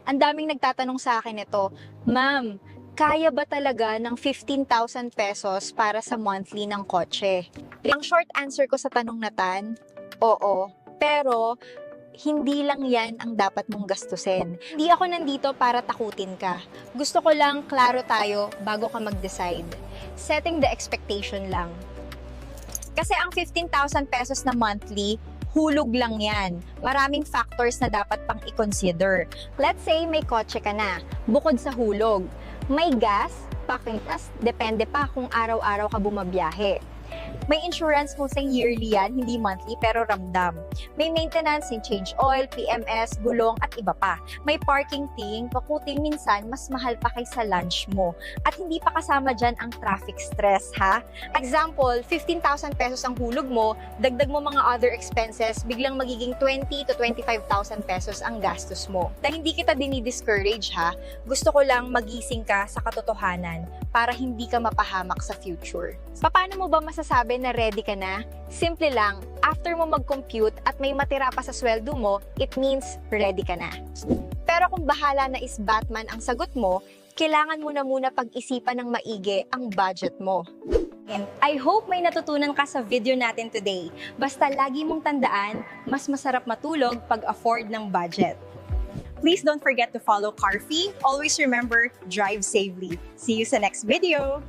Ang daming nagtatanong sa akin ito, Ma'am, kaya ba talaga ng 15,000 pesos para sa monthly ng kotse? Ang short answer ko sa tanong na tan, oo. Pero, hindi lang yan ang dapat mong gastusin. Hindi ako nandito para takutin ka. Gusto ko lang klaro tayo bago ka mag-decide. Setting the expectation lang. Kasi ang 15,000 pesos na monthly, hulog lang yan. Maraming factors na dapat pang i-consider. Let's say may kotse ka na, bukod sa hulog. May gas, pakitas, depende pa kung araw-araw ka bumabiyahe. May insurance mo sa yearly yan, hindi monthly pero ramdam. May maintenance, yung change oil, PMS, gulong at iba pa. May parking fee, pakuting minsan mas mahal pa kaysa lunch mo. At hindi pa kasama dyan ang traffic stress, ha? Example, 15,000 pesos ang hulog mo, dagdag mo mga other expenses, biglang magiging 20 to 25,000 pesos ang gastos mo. Dahil hindi kita dinidiscourage, ha? Gusto ko lang magising ka sa katotohanan para hindi ka mapahamak sa future. Paano mo ba masasabi na ready ka na? Simple lang, after mo mag-compute at may matira pa sa sweldo mo, it means ready ka na. Pero kung bahala na is Batman ang sagot mo, kailangan mo na muna pag-isipan ng maigi ang budget mo. And I hope may natutunan ka sa video natin today. Basta lagi mong tandaan, mas masarap matulog pag afford ng budget. Please don't forget to follow Carfee. Always remember, drive safely. See you sa next video!